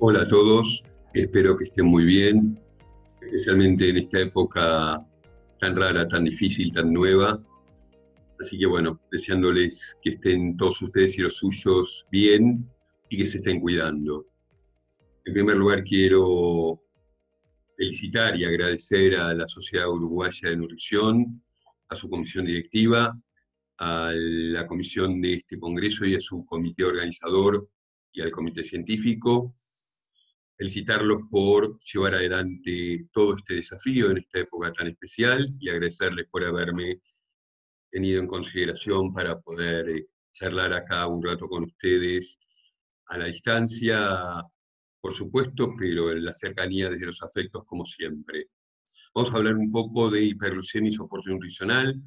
Hola a todos, espero que estén muy bien, especialmente en esta época tan rara, tan difícil, tan nueva. Así que bueno, deseándoles que estén todos ustedes y los suyos bien y que se estén cuidando. En primer lugar, quiero felicitar y agradecer a la Sociedad Uruguaya de Nutrición, a su comisión directiva, a la comisión de este congreso y a su comité organizador y al comité científico. Felicitarlos por llevar adelante todo este desafío en esta época tan especial y agradecerles por haberme tenido en consideración para poder charlar acá un rato con ustedes a la distancia, por supuesto, pero en la cercanía desde los afectos como siempre. Vamos a hablar un poco de hiperglucemia y soporte nutricional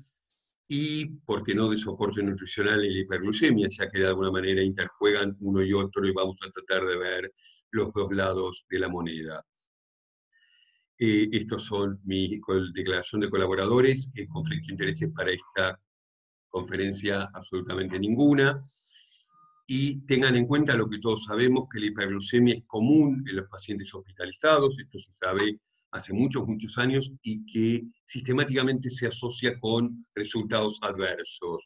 y, por qué no, de soporte nutricional y la hiperglucemia, ya que de alguna manera interjuegan uno y otro y vamos a tratar de ver los dos lados de la moneda. Estos son mi declaración de colaboradores, conflicto de intereses para esta conferencia absolutamente ninguna. Y tengan en cuenta lo que todos sabemos, que la hiperglucemia es común en los pacientes hospitalizados, esto se sabe hace muchos, muchos años, y que sistemáticamente se asocia con resultados adversos.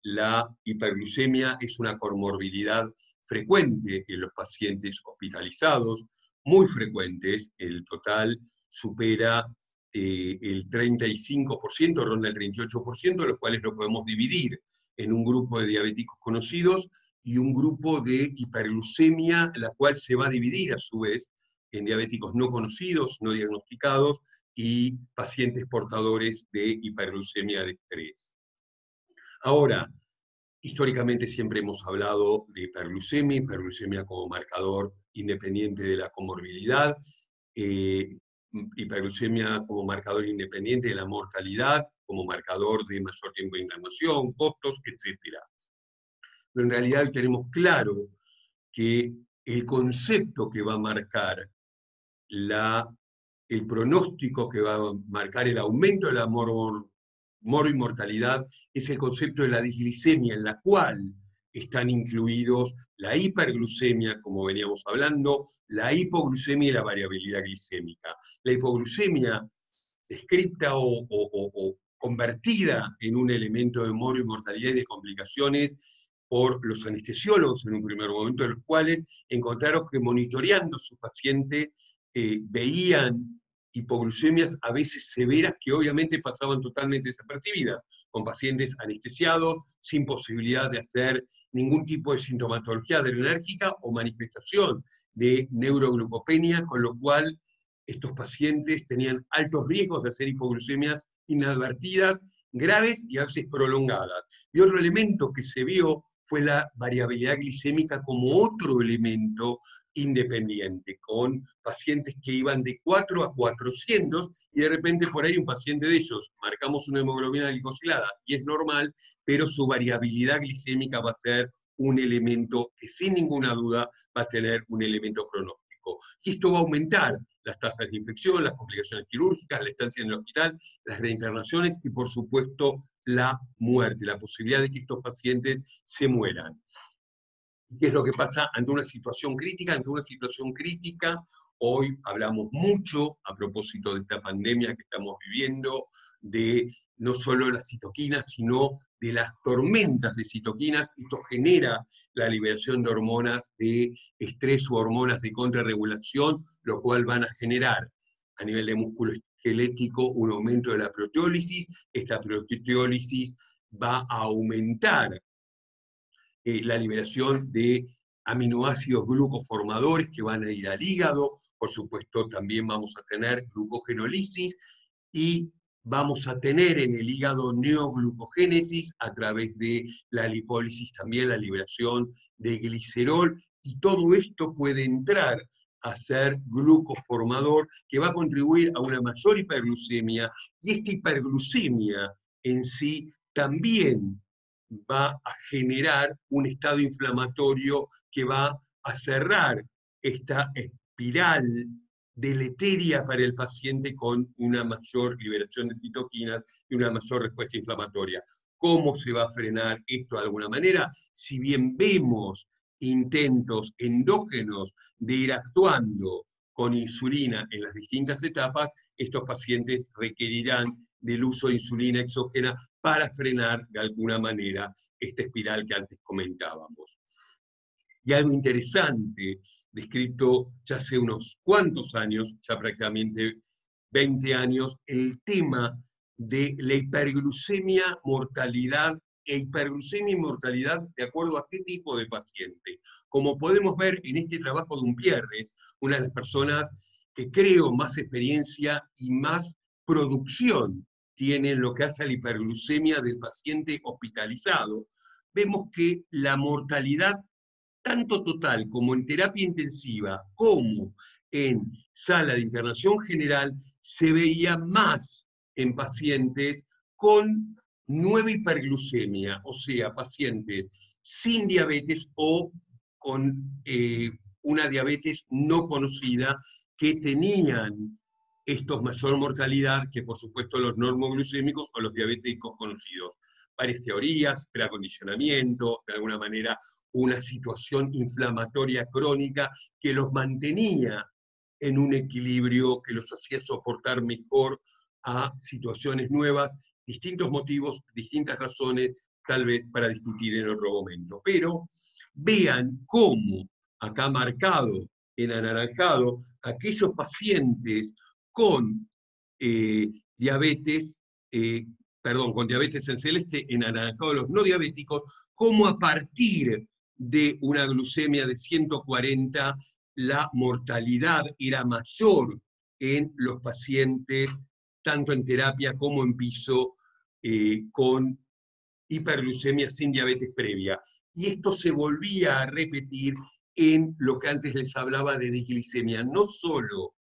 La hiperglucemia es una comorbilidad frecuente en los pacientes hospitalizados, muy frecuentes, el total supera el 35%, ronda el 38%, los cuales lo podemos dividir en un grupo de diabéticos conocidos y un grupo de hiperglucemia, la cual se va a dividir a su vez en diabéticos no conocidos, no diagnosticados, y pacientes portadores de hiperglucemia de estrés. Ahora, históricamente siempre hemos hablado de hiperglucemia como marcador independiente de la comorbilidad, hiperglucemia como marcador independiente de la mortalidad, como marcador de mayor tiempo de internación, costos, etc. Pero en realidad hoy tenemos claro que el concepto que va a marcar el pronóstico que va a marcar el aumento de la mortalidad es el concepto de la disglicemia, en la cual están incluidos la hiperglucemia, como veníamos hablando, la hipoglucemia y la variabilidad glicémica. La hipoglucemia descrita o convertida en un elemento de mortalidad y de complicaciones por los anestesiólogos en un primer momento, de los cuales encontraron que monitoreando a sus pacientes veían hipoglucemias a veces severas que obviamente pasaban totalmente desapercibidas, con pacientes anestesiados, sin posibilidad de hacer ningún tipo de sintomatología adrenérgica o manifestación de neuroglucopenia, con lo cual estos pacientes tenían altos riesgos de hacer hipoglucemias inadvertidas, graves y a veces prolongadas. Y otro elemento que se vio fue la variabilidad glicémica como otro elemento independiente, con pacientes que iban de 4 a 400 y de repente por ahí un paciente de ellos, marcamos una hemoglobina glicosilada y es normal, pero su variabilidad glicémica va a ser un elemento que sin ninguna duda va a tener un elemento cronológico. Y esto va a aumentar las tasas de infección, las complicaciones quirúrgicas, la estancia en el hospital, las reinternaciones y por supuesto la muerte, la posibilidad de que estos pacientes se mueran. ¿Qué es lo que pasa ante una situación crítica? Ante una situación crítica, hoy hablamos mucho, a propósito de esta pandemia que estamos viviendo, de no solo las citoquinas, sino de las tormentas de citoquinas. Esto genera la liberación de hormonas de estrés o hormonas de contrarregulación, lo cual van a generar a nivel de músculo esquelético un aumento de la proteólisis. Esta proteólisis va a aumentar la liberación de aminoácidos glucoformadores que van a ir al hígado. Por supuesto, también vamos a tener glucogenólisis y vamos a tener en el hígado neoglucogénesis a través de la lipólisis, también la liberación de glicerol, y todo esto puede entrar a ser glucoformador que va a contribuir a una mayor hiperglucemia, y esta hiperglucemia en sí también va a generar un estado inflamatorio que va a cerrar esta espiral deleteria para el paciente con una mayor liberación de citoquinas y una mayor respuesta inflamatoria. ¿Cómo se va a frenar esto de alguna manera? Si bien vemos intentos endógenos de ir actuando con insulina en las distintas etapas, estos pacientes requerirán del uso de insulina exógena para frenar de alguna manera esta espiral que antes comentábamos. Y algo interesante, descrito ya hace unos cuantos años, ya prácticamente 20 años, el tema de la hiperglucemia, mortalidad e hiperglucemia y mortalidad de acuerdo a qué tipo de paciente. Como podemos ver en este trabajo de Umpierres, una de las personas que creo más experiencia y más producción tiene en lo que hace a la hiperglucemia del paciente hospitalizado, vemos que la mortalidad tanto total como en terapia intensiva, como en sala de internación general, se veía más en pacientes con nueva hiperglucemia, o sea, pacientes sin diabetes o con una diabetes no conocida que tenían estos mayor mortalidad que por supuesto los normoglucémicos o los diabéticos conocidos. Varias teorías, preacondicionamiento, de alguna manera una situación inflamatoria crónica que los mantenía en un equilibrio que los hacía soportar mejor a situaciones nuevas, distintos motivos, distintas razones, tal vez para discutir en otro momento. Pero vean cómo, acá marcado en anaranjado, aquellos pacientes con diabetes, con diabetes en celeste, en anaranjado los no diabéticos, cómo a partir de una glucemia de 140 la mortalidad era mayor en los pacientes, tanto en terapia como en piso, con hiperglucemia sin diabetes previa. Y esto se volvía a repetir en lo que antes les hablaba de disglicemia, no solo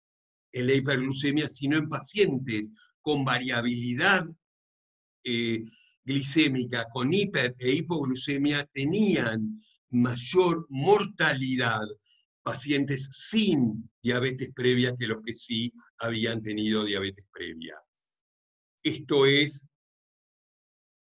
en la hiperglucemia, sino en pacientes con variabilidad glicémica, con hiper e hipoglucemia, tenían mayor mortalidad pacientes sin diabetes previa que los que sí habían tenido diabetes previa. Esto es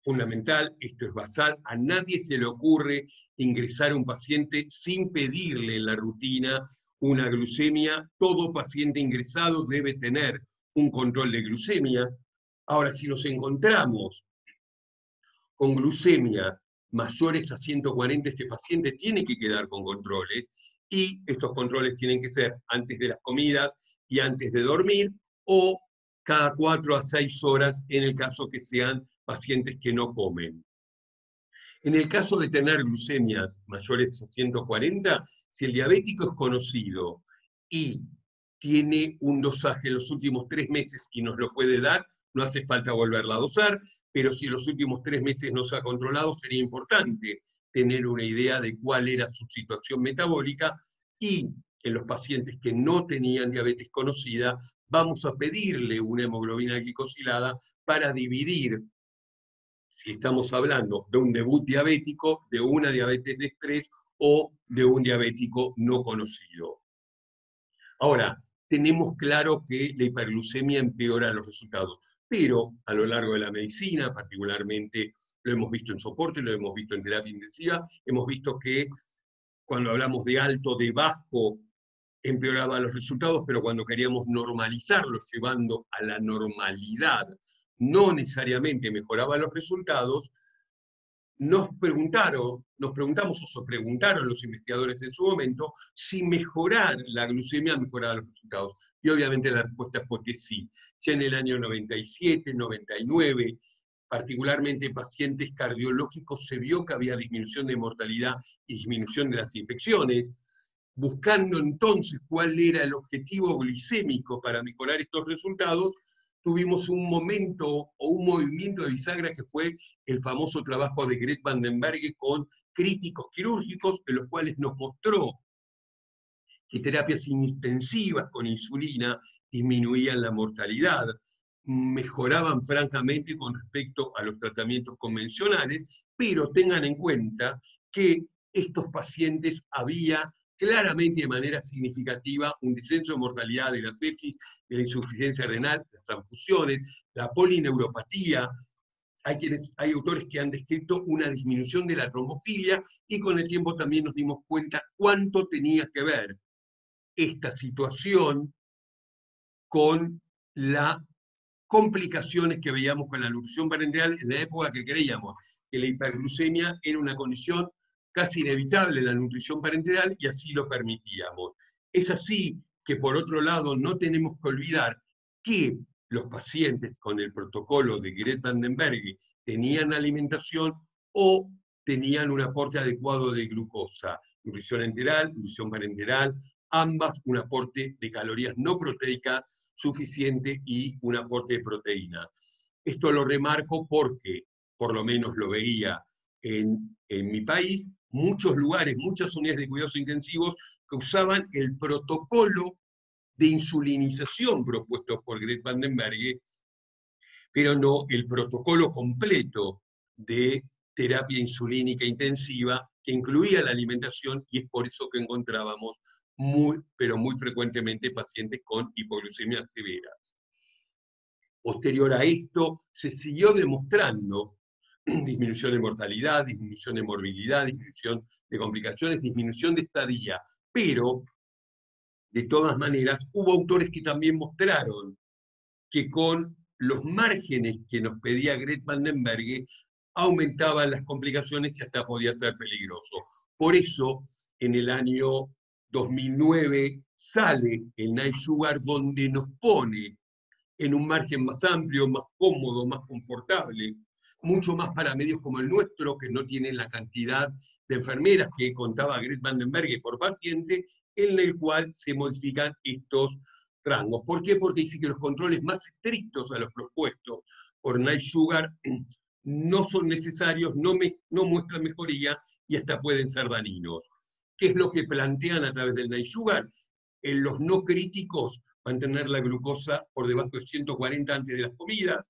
fundamental, esto es basal, a nadie se le ocurre ingresar a un paciente sin pedirle en la rutina una glucemia. Todo paciente ingresado debe tener un control de glucemia. Ahora, si nos encontramos con glucemia mayores a 140, este paciente tiene que quedar con controles, y estos controles tienen que ser antes de las comidas y antes de dormir, o cada 4 a 6 horas en el caso que sean pacientes que no comen. En el caso de tener glucemias mayores a 140, si el diabético es conocido y tiene un dosaje en los últimos 3 meses y nos lo puede dar, no hace falta volverla a dosar, pero si en los últimos 3 meses no se ha controlado, sería importante tener una idea de cuál era su situación metabólica, y en los pacientes que no tenían diabetes conocida, vamos a pedirle una hemoglobina glicosilada para dividir, si estamos hablando de un debut diabético, de una diabetes de estrés o de un diabético no conocido. Ahora, tenemos claro que la hiperglucemia empeora los resultados, pero a lo largo de la medicina, particularmente lo hemos visto en soporte, lo hemos visto en terapia intensiva, hemos visto que cuando hablamos de alto, de bajo, empeoraba los resultados, pero cuando queríamos normalizarlos, llevando a la normalidad, no necesariamente mejoraba los resultados. Nos preguntamos o se preguntaron los investigadores en su momento si mejorar la glucemia mejoraba los resultados. Y obviamente la respuesta fue que sí. Ya en el año 97, 99, particularmente en pacientes cardiológicos, se vio que había disminución de mortalidad y disminución de las infecciones. Buscando entonces cuál era el objetivo glicémico para mejorar estos resultados, tuvimos un momento o un movimiento de bisagra que fue el famoso trabajo de Gret van den Berghe con críticos quirúrgicos, en los cuales nos mostró que terapias intensivas con insulina disminuían la mortalidad, mejoraban francamente con respecto a los tratamientos convencionales, pero tengan en cuenta que estos pacientes había claramente de manera significativa un descenso de mortalidad de la sepsis, de la insuficiencia renal, las transfusiones, la polineuropatía. hay autores que han descrito una disminución de la trombofilia, y con el tiempo también nos dimos cuenta cuánto tenía que ver esta situación con las complicaciones que veíamos con la nutrición parenteral en la época que creíamos que la hiperglucemia era una condición casi inevitable en la nutrición parenteral, y así lo permitíamos. Es así que, por otro lado, no tenemos que olvidar que los pacientes con el protocolo de Gret-Vandenberg tenían alimentación o tenían un aporte adecuado de glucosa, nutrición enteral, nutrición parenteral, ambas un aporte de calorías no proteicas suficiente y un aporte de proteína. Esto lo remarco porque, por lo menos lo veía en mi país, muchos lugares, muchas unidades de cuidados intensivos que usaban el protocolo de insulinización propuesto por Gret-Vandenberg, pero no el protocolo completo de terapia insulínica intensiva que incluía la alimentación, y es por eso que encontrábamos pero muy frecuentemente pacientes con hipoglucemia severa. Posterior a esto, se siguió demostrando disminución de mortalidad, disminución de morbilidad, disminución de complicaciones, disminución de estadía, pero de todas maneras hubo autores que también mostraron que con los márgenes que nos pedía Gret-Vandenberg aumentaban las complicaciones y hasta podía ser peligroso. Por eso, en el año 2009 sale el Night Sugar, donde nos pone en un margen más amplio, más cómodo, más confortable, mucho más para medios como el nuestro, que no tienen la cantidad de enfermeras que contaba Gret-Vandenberg por paciente, en el cual se modifican estos rangos. ¿Por qué? Porque dice que los controles más estrictos a los propuestos por Night Sugar no son necesarios, no muestran mejoría y hasta pueden ser dañinos. ¿Qué es lo que plantean a través del Night Sugar? En los no críticos, mantener la glucosa por debajo de 140 antes de las comidas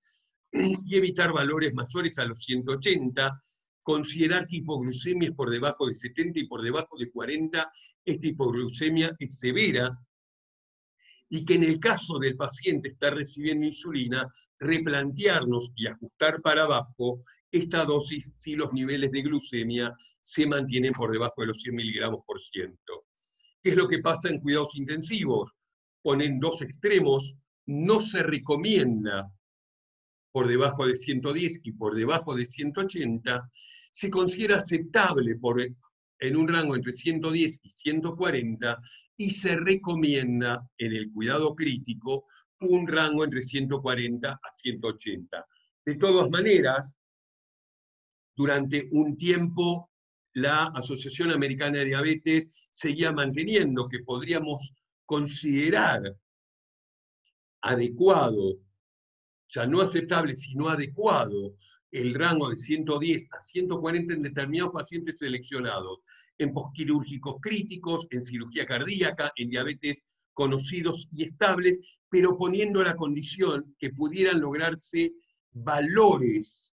y evitar valores mayores a los 180, considerar que hipoglucemia es por debajo de 70 y por debajo de 40, esta hipoglucemia es severa, y que en el caso del paciente estar recibiendo insulina, replantearnos y ajustar para abajo esta dosis si los niveles de glucemia se mantienen por debajo de los 100 miligramos por ciento. ¿Qué es lo que pasa en cuidados intensivos? Ponen dos extremos, no se recomienda por debajo de 110 y por debajo de 180, se considera aceptable en un rango entre 110 y 140, y se recomienda en el cuidado crítico un rango entre 140 a 180. De todas maneras, durante un tiempo la Asociación Americana de Diabetes seguía manteniendo que podríamos considerar adecuado, ya no aceptable, sino adecuado, el rango de 110 a 140 en determinados pacientes seleccionados, en posquirúrgicos críticos, en cirugía cardíaca, en diabetes conocidos y estables, pero poniendo la condición que pudieran lograrse valores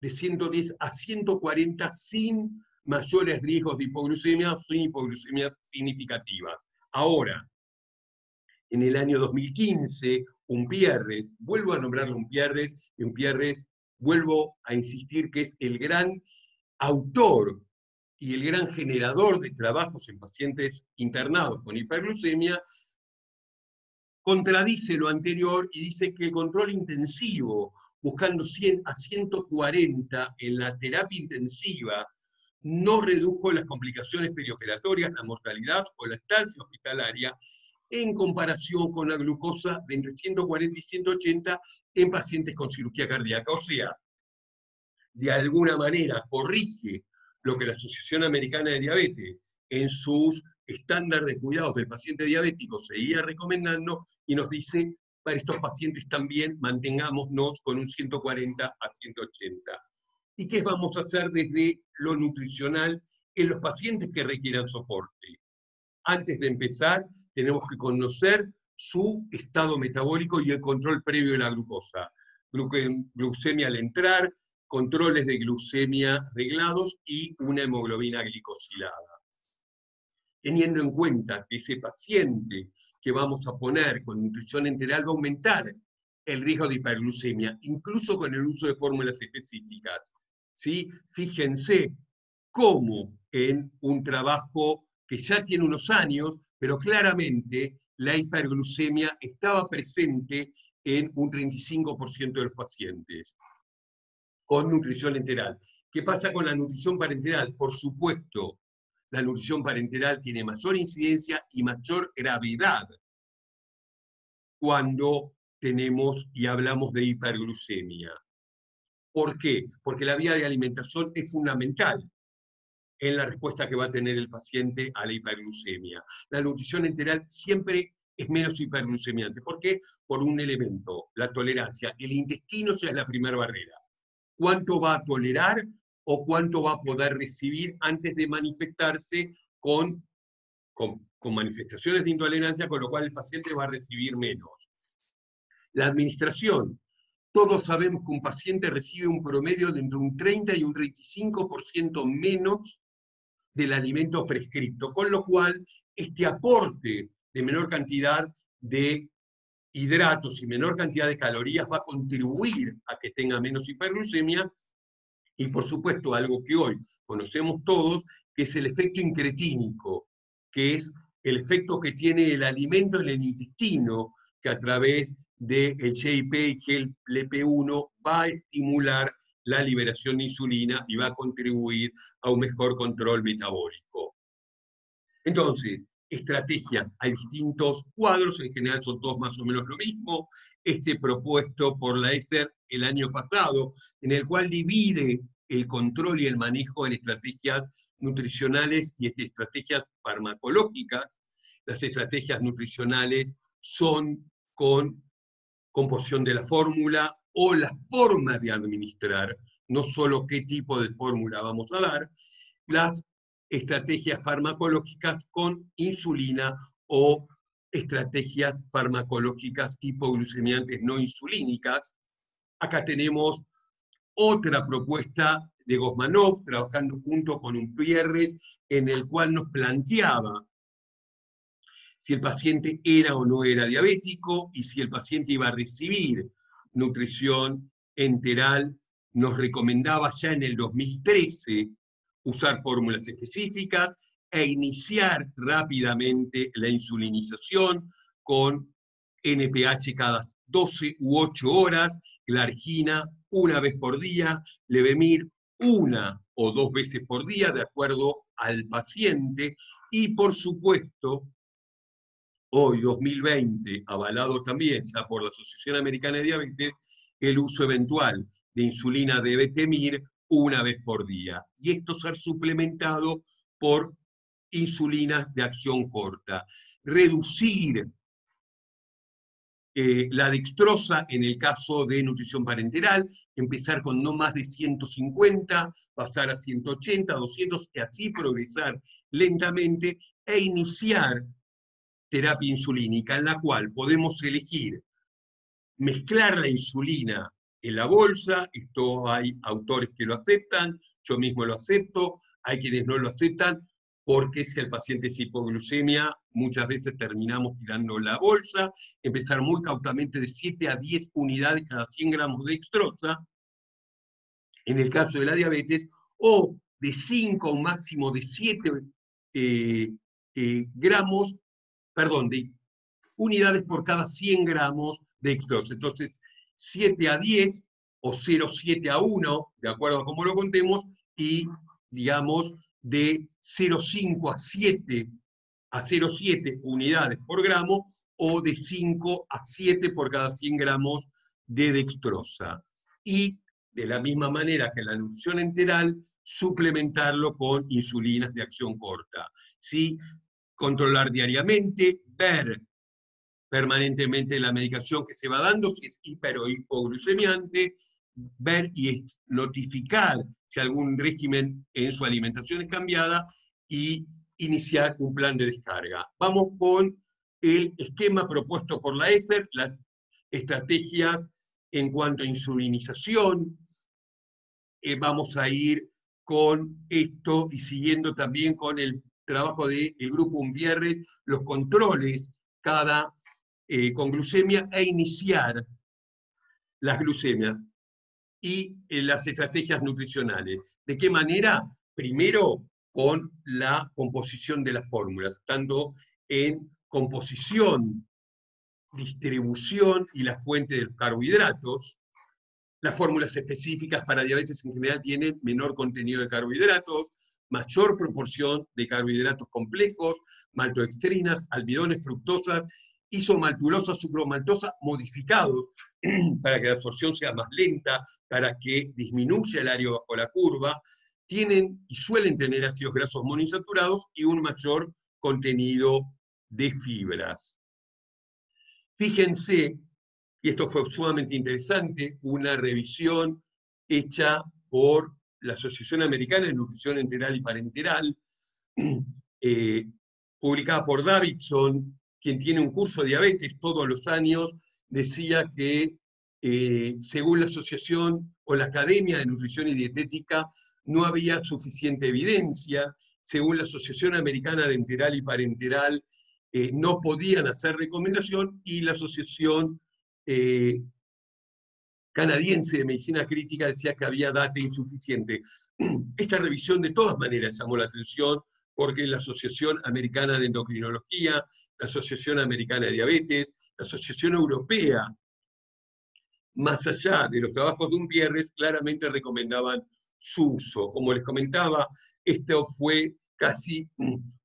de 110 a 140 sin mayores riesgos de hipoglucemia, sin hipoglucemias significativas. Ahora, en el año 2015, Umpierres, vuelvo a nombrarlo Umpierres, y Umpierres, vuelvo a insistir que es el gran autor y el gran generador de trabajos en pacientes internados con hiperglucemia, contradice lo anterior y dice que el control intensivo, buscando 100 a 140 en la terapia intensiva, no redujo las complicaciones perioperatorias, la mortalidad o la estancia hospitalaria, en comparación con la glucosa de entre 140 y 180 en pacientes con cirugía cardíaca. O sea, de alguna manera corrige lo que la Asociación Americana de Diabetes en sus estándares de cuidados del paciente diabético seguía recomendando, y nos dice, para estos pacientes también mantengámonos con un 140 a 180. ¿Y qué vamos a hacer desde lo nutricional en los pacientes que requieran soporte? Antes de empezar, tenemos que conocer su estado metabólico y el control previo de la glucosa. Glucemia al entrar, controles de glucemia reglados y una hemoglobina glicosilada. Teniendo en cuenta que ese paciente que vamos a poner con nutrición enteral va a aumentar el riesgo de hiperglucemia, incluso con el uso de fórmulas específicas. ¿Sí? Fíjense cómo en un trabajo que ya tiene unos años, pero claramente la hiperglucemia estaba presente en un 35% de los pacientes con nutrición enteral. ¿Qué pasa con la nutrición parenteral? Por supuesto, la nutrición parenteral tiene mayor incidencia y mayor gravedad cuando tenemos y hablamos de hiperglucemia. ¿Por qué? Porque la vía de alimentación es fundamental en la respuesta que va a tener el paciente a la hiperglucemia. La nutrición enteral siempre es menos hiperglucemiante. ¿Por qué? Por un elemento, la tolerancia. El intestino ya es la primera barrera. ¿Cuánto va a tolerar o cuánto va a poder recibir antes de manifestarse con manifestaciones de intolerancia, con lo cual el paciente va a recibir menos? La administración. Todos sabemos que un paciente recibe un promedio de entre un 30 y un 35% menos del alimento prescripto, con lo cual este aporte de menor cantidad de hidratos y menor cantidad de calorías va a contribuir a que tenga menos hiperglucemia, y por supuesto algo que hoy conocemos todos, que es el efecto incretínico, que es el efecto que tiene el alimento en el intestino, que a través del GIP y GLP-1 va a estimular la liberación de insulina y va a contribuir a un mejor control metabólico. Entonces, estrategias, hay distintos cuadros, en general son todos más o menos lo mismo. Este propuesto por la ESER el año pasado, en el cual divide el control y el manejo en estrategias nutricionales y estrategias farmacológicas. Las estrategias nutricionales son con composición de la fórmula o la forma de administrar, no solo qué tipo de fórmula vamos a dar. Las estrategias farmacológicas con insulina o estrategias farmacológicas hipoglucemiantes no insulínicas. Acá tenemos otra propuesta de Gosmanov, trabajando junto con un Pierres, en el cual nos planteaba si el paciente era o no era diabético y si el paciente iba a recibir nutrición enteral. Nos recomendaba ya en el 2013 usar fórmulas específicas e iniciar rápidamente la insulinización con NPH cada 12 u 8 horas, glargina una vez por día, Levemir una o dos veces por día, de acuerdo al paciente, y por supuesto, hoy 2020, avalado también ya por la Asociación Americana de Diabetes, el uso eventual de insulina de Betemir una vez por día. Y esto ser suplementado por insulinas de acción corta. Reducir la dextrosa en el caso de nutrición parenteral, empezar con no más de 150, pasar a 180, 200, y así progresar lentamente, e iniciar terapia insulínica, en la cual podemos elegir mezclar la insulina en la bolsa. Esto hay autores que lo aceptan, yo mismo lo acepto, hay quienes no lo aceptan, porque si el paciente es hipoglucemia, muchas veces terminamos tirando la bolsa, empezar muy cautamente de 7 a 10 unidades cada 100 gramos de dextrosa, en el caso de la diabetes, o de 5 a un máximo de 7 gramos, perdón, de unidades por cada 100 gramos de dextrosa. Entonces, 7 a 10 o 0,7 a 1, de acuerdo a cómo lo contemos, y digamos de 0,5 a 0,7 unidades por gramo, o de 5 a 7 por cada 100 gramos de dextrosa. Y de la misma manera que la nutrición enteral, suplementarlo con insulinas de acción corta. ¿Sí? Controlar diariamente, ver permanentemente la medicación que se va dando, si es hiper o hipoglucemiante, ver y notificar si algún régimen en su alimentación es cambiada, y iniciar un plan de descarga. Vamos con el esquema propuesto por la ESER, las estrategias en cuanto a insulinización. Vamos a ir con esto y siguiendo también con el trabajo del grupo Umbierres, los controles cada con glucemia, e iniciar las glucemias y las estrategias nutricionales. ¿De qué manera? Primero, con la composición de las fórmulas, tanto en composición, distribución y la fuente de los carbohidratos. Las fórmulas específicas para diabetes en general tienen menor contenido de carbohidratos, mayor proporción de carbohidratos complejos, maltodextrinas, almidones, fructosas, isomaltulosa, sucromaltosa modificados para que la absorción sea más lenta, para que disminuya el área bajo la curva, tienen y suelen tener ácidos grasos monoinsaturados y un mayor contenido de fibras. Fíjense, y esto fue sumamente interesante, una revisión hecha por la Asociación Americana de Nutrición Enteral y Parenteral, publicada por Davidson, quien tiene un curso de diabetes todos los años, decía que según la Asociación o la Academia de Nutrición y Dietética no había suficiente evidencia, según la Asociación Americana de Enteral y Parenteral no podían hacer recomendación, y la Asociación Canadiense de Medicina Crítica decía que había data insuficiente. Esta revisión de todas maneras llamó la atención porque la Asociación Americana de Endocrinología, la Asociación Americana de Diabetes, la Asociación Europea, más allá de los trabajos de Umpierres, claramente recomendaban su uso. Como les comentaba, esto fue casi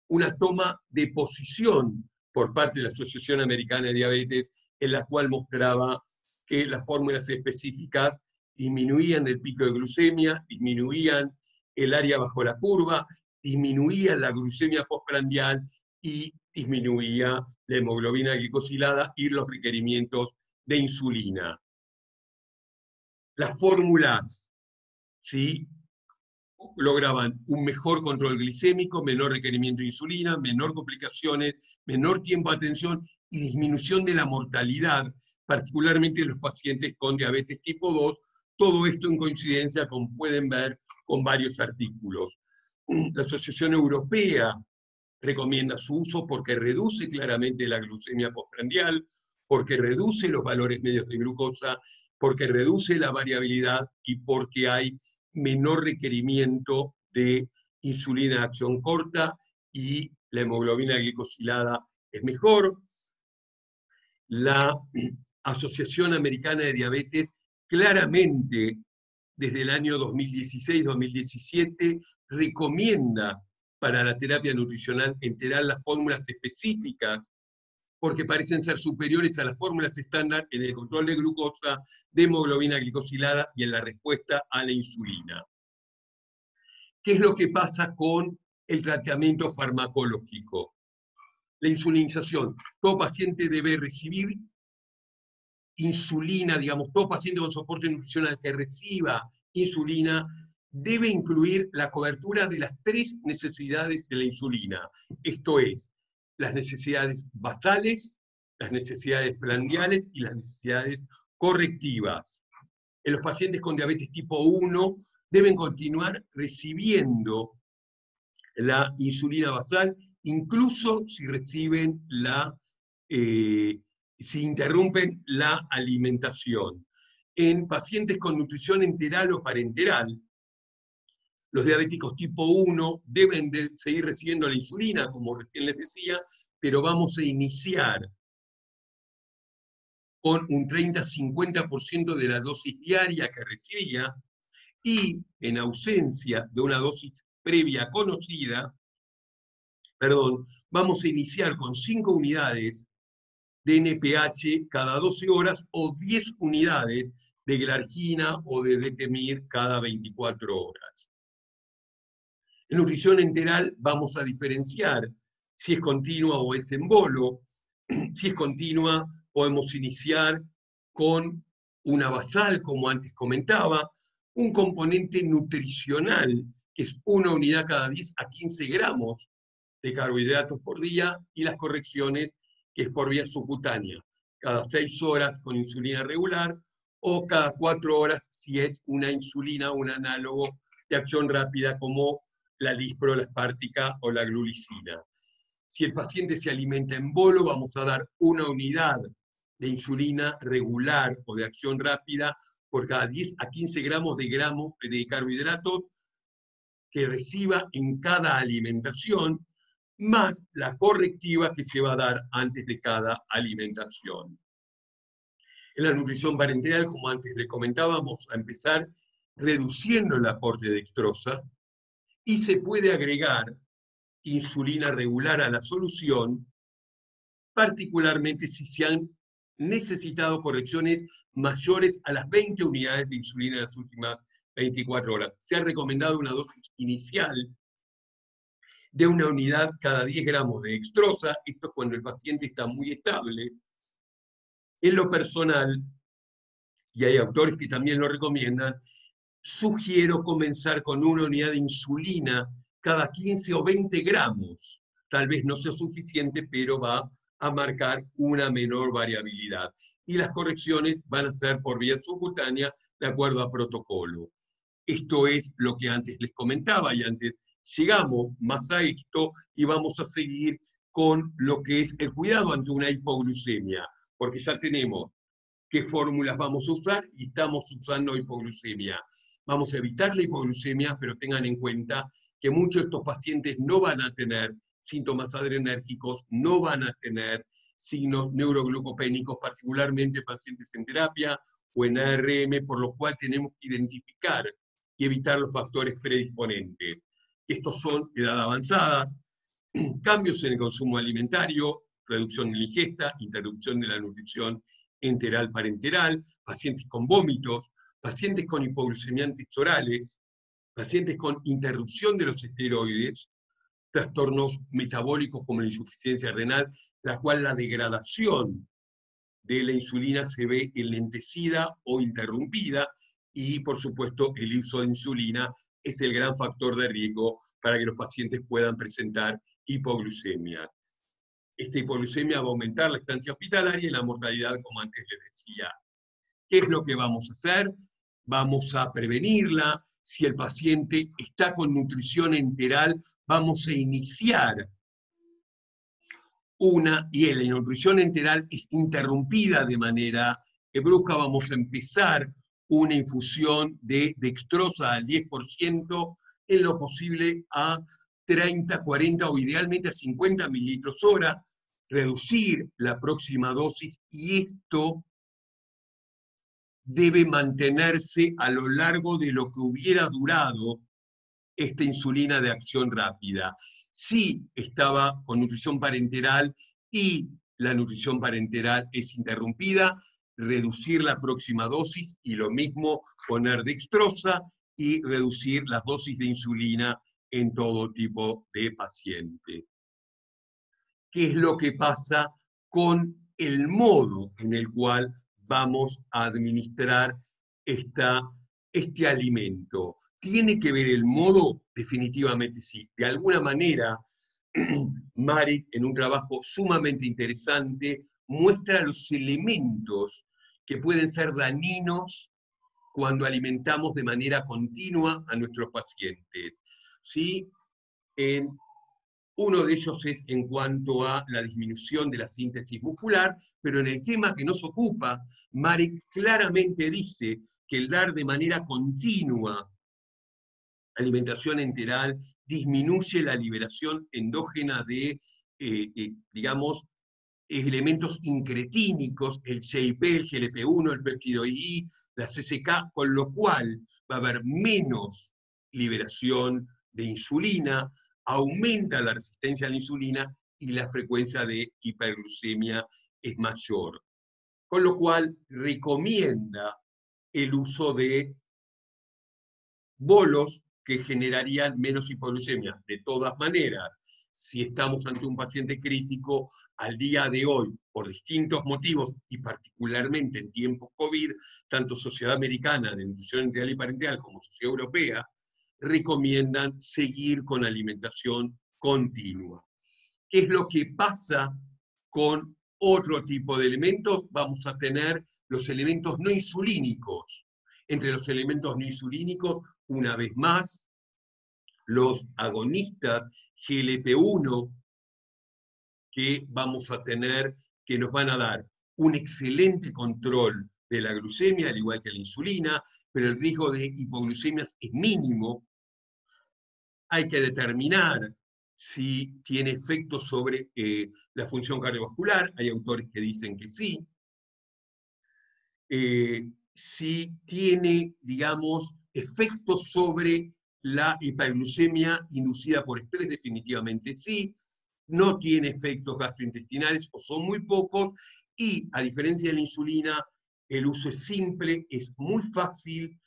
una toma de posición por parte de la Asociación Americana de Diabetes, en la cual mostraba que las fórmulas específicas disminuían el pico de glucemia, disminuían el área bajo la curva, disminuían la glucemia postprandial y disminuía la hemoglobina glicosilada y los requerimientos de insulina. Las fórmulas, ¿sí?, lograban un mejor control glicémico, menor requerimiento de insulina, menor complicaciones, menor tiempo de atención y disminución de la mortalidad, particularmente en los pacientes con diabetes tipo 2, todo esto en coincidencia, como pueden ver, con varios artículos. La Asociación Europea recomienda su uso porque reduce claramente la glucemia postprandial, porque reduce los valores medios de glucosa, porque reduce la variabilidad y porque hay menor requerimiento de insulina de acción corta y la hemoglobina glicosilada es mejor. La Asociación Americana de Diabetes claramente desde el año 2016-2017 recomienda para la terapia nutricional enteral las fórmulas específicas porque parecen ser superiores a las fórmulas estándar en el control de glucosa, de hemoglobina glicosilada y en la respuesta a la insulina. ¿Qué es lo que pasa con el tratamiento farmacológico? La insulinización. Todo paciente debe recibir insulina, digamos, todo paciente con soporte nutricional que reciba insulina debe incluir la cobertura de las 3 necesidades de la insulina. Esto es, las necesidades basales, las necesidades prandiales y las necesidades correctivas. En los pacientes con diabetes tipo 1 deben continuar recibiendo la insulina basal, incluso si reciben si interrumpen la alimentación. En pacientes con nutrición enteral o parenteral, los diabéticos tipo 1 deben de seguir recibiendo la insulina, como recién les decía, pero vamos a iniciar con un 30-50% de la dosis diaria que recibía, y en ausencia de una dosis previa conocida, vamos a iniciar con 5 unidades de NPH cada 12 horas o 10 unidades de glargina o de Detemir cada 24 horas. En nutrición enteral vamos a diferenciar si es continua o es en bolo. Si es continua, podemos iniciar con una basal, como antes comentaba, un componente nutricional, que es una unidad cada 10 a 15 gramos de carbohidratos por día, y las correcciones, que es por vía subcutánea, cada 6 horas con insulina regular, o cada 4 horas si es una insulina, un análogo de acción rápida como la lispro, la espártica o la glulicina. Si el paciente se alimenta en bolo, vamos a dar una unidad de insulina regular o de acción rápida por cada 10 a 15 gramos de carbohidratos que reciba en cada alimentación, más la correctiva que se va a dar antes de cada alimentación. En la nutrición parenteral, como antes le comentábamos, a empezar reduciendo el aporte de dextrosa y se puede agregar insulina regular a la solución, particularmente si se han necesitado correcciones mayores a las 20 unidades de insulina en las últimas 24 horas. Se ha recomendado una dosis inicial de una unidad cada 10 gramos de dextrosa, esto cuando el paciente está muy estable. En lo personal, y hay autores que también lo recomiendan, sugiero comenzar con una unidad de insulina cada 15 o 20 gramos. Tal vez no sea suficiente, pero va a marcar una menor variabilidad. Y las correcciones van a ser por vía subcutánea de acuerdo a protocolo. Esto es lo que antes les comentaba y antes llegamos más a esto y vamos a seguir con lo que es el cuidado ante una hipoglucemia, porque ya tenemos qué fórmulas vamos a usar y estamos usando hipoglucemia. Vamos a evitar la hipoglucemia, pero tengan en cuenta que muchos de estos pacientes no van a tener síntomas adrenérgicos, no van a tener signos neuroglucopénicos, particularmente pacientes en terapia o en ARM, por lo cual tenemos que identificar y evitar los factores predisponentes. Estos son edad avanzada, cambios en el consumo alimentario, reducción de la ingesta, interrupción de la nutrición enteral parenteral, pacientes con vómitos, pacientes con hipoglucemiantes orales, pacientes con interrupción de los esteroides, trastornos metabólicos como la insuficiencia renal, la cual la degradación de la insulina se ve enlentecida o interrumpida, y por supuesto el uso de insulina es el gran factor de riesgo para que los pacientes puedan presentar hipoglucemia. Esta hipoglucemia va a aumentar la estancia hospitalaria y la mortalidad, como antes les decía. ¿Qué es lo que vamos a hacer? Vamos a prevenirla. Si el paciente está con nutrición enteral, vamos a iniciar y la nutrición enteral es interrumpida de manera brusca, vamos a empezar una infusión de dextrosa al 10%, en lo posible a 30, 40 o idealmente a 50 mililitros hora, reducir la próxima dosis, y esto debe mantenerse a lo largo de lo que hubiera durado esta insulina de acción rápida. Si estaba con nutrición parenteral y la nutrición parenteral es interrumpida, reducir la próxima dosis, y lo mismo poner dextrosa y reducir las dosis de insulina en todo tipo de paciente. ¿Qué es lo que pasa con el modo en el cual vamos a administrar este alimento? ¿Tiene que ver el modo? Definitivamente sí. De alguna manera, Marit, en un trabajo sumamente interesante, muestra los elementos que pueden ser dañinos cuando alimentamos de manera continua a nuestros pacientes. ¿Sí? Uno de ellos es en cuanto a la disminución de la síntesis muscular, pero en el tema que nos ocupa, Marek claramente dice que el dar de manera continua alimentación enteral disminuye la liberación endógena de, digamos, elementos incretínicos, el GIP, el GLP-1, el péptido I, la CCK, con lo cual va a haber menos liberación de insulina, aumenta la resistencia a la insulina y la frecuencia de hiperglucemia es mayor. Con lo cual recomienda el uso de bolos que generarían menos hipoglucemia. De todas maneras, si estamos ante un paciente crítico, al día de hoy, por distintos motivos, y particularmente en tiempos COVID, tanto Sociedad Americana de Nutrición Enteral y Parenteral como Sociedad Europea, recomiendan seguir con alimentación continua. ¿Qué es lo que pasa con otro tipo de elementos? Vamos a tener los elementos no insulínicos. Entre los elementos no insulínicos, una vez más, los agonistas GLP-1 que vamos a tener, que nos van a dar un excelente control de la glucemia, al igual que la insulina, pero el riesgo de hipoglucemias es mínimo. Hay que determinar si tiene efectos sobre la función cardiovascular, hay autores que dicen que sí. Si tiene, digamos, efectos sobre la hiperglucemia inducida por estrés, definitivamente sí. No tiene efectos gastrointestinales o son muy pocos, y a diferencia de la insulina, el uso es simple, es muy fácil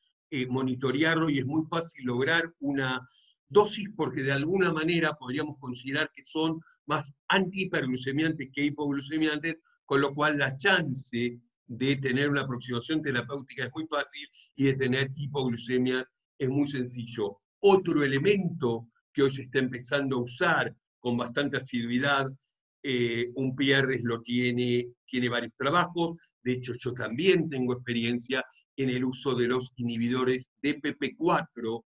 monitorearlo y es muy fácil lograr una dosis, porque de alguna manera podríamos considerar que son más antihiperglucemiantes que hipoglucemiantes, con lo cual la chance de tener una aproximación terapéutica es muy fácil y de tener hipoglucemia es muy sencillo. Otro elemento que hoy se está empezando a usar con bastante asiduidad, un PR tiene varios trabajos, de hecho yo también tengo experiencia en el uso de los inhibidores de PP4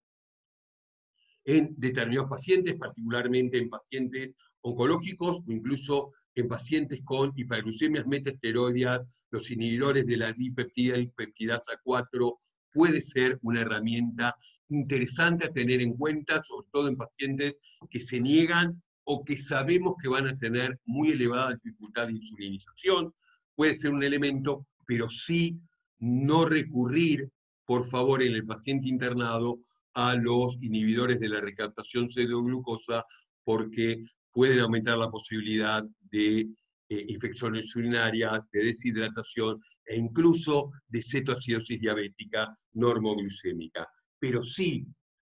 en determinados pacientes, particularmente en pacientes oncológicos o incluso en pacientes con hiperglucemias metaesteroideas. Los inhibidores de la dipeptida y peptidasa 4 puede ser una herramienta interesante a tener en cuenta, sobre todo en pacientes que se niegan o que sabemos que van a tener muy elevada dificultad de insulinización. Puede ser un elemento, pero sí no recurrir, por favor, en el paciente internado a los inhibidores de la recaptación pseudoglucosa, porque pueden aumentar la posibilidad de infecciones urinarias, de deshidratación e incluso de cetoacidosis diabética normoglucémica. Pero sí,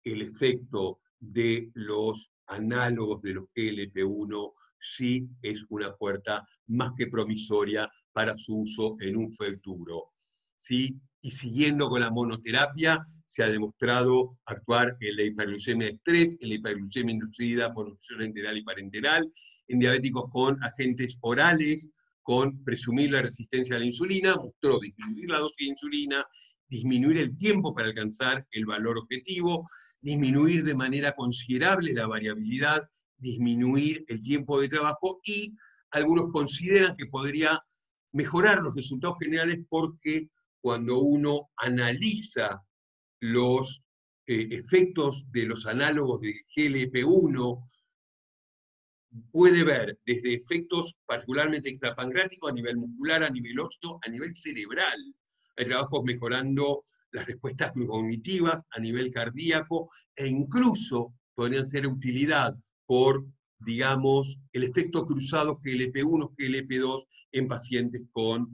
el efecto de los análogos de los GLP-1 sí es una puerta más que promisoria para su uso en un futuro. ¿Sí? Y siguiendo con la monoterapia, se ha demostrado actuar en la hiperglucemia de estrés, en la hiperglucemia inducida por infección enteral y parenteral, en diabéticos con agentes orales, con presumible resistencia a la insulina, mostró disminuir la dosis de insulina, disminuir el tiempo para alcanzar el valor objetivo, disminuir de manera considerable la variabilidad, disminuir el tiempo de trabajo, y algunos consideran que podría mejorar los resultados generales porque cuando uno analiza los efectos de los análogos de GLP-1, puede ver desde efectos particularmente extrapancreáticos a nivel muscular, a nivel óseo, a nivel cerebral. Hay trabajos mejorando las respuestas cognitivas a nivel cardíaco, e incluso podrían ser de utilidad por, digamos, el efecto cruzado GLP-1, GLP-2 en pacientes con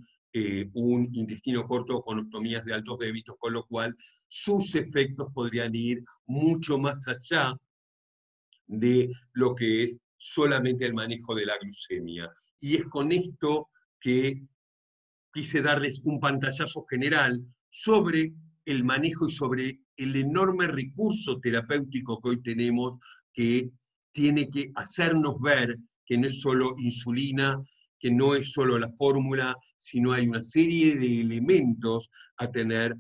un intestino corto con ostomías de altos débitos, con lo cual sus efectos podrían ir mucho más allá de lo que es solamente el manejo de la glucemia. Y es con esto que quise darles un pantallazo general sobre el manejo y sobre el enorme recurso terapéutico que hoy tenemos, que tiene que hacernos ver que no es solo insulina, que no es solo la fórmula, sino hay una serie de elementos a tener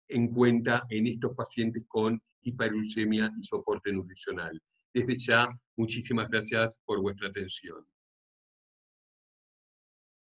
en cuenta en estos pacientes con hiperglucemia y soporte nutricional. Desde ya, muchísimas gracias por vuestra atención.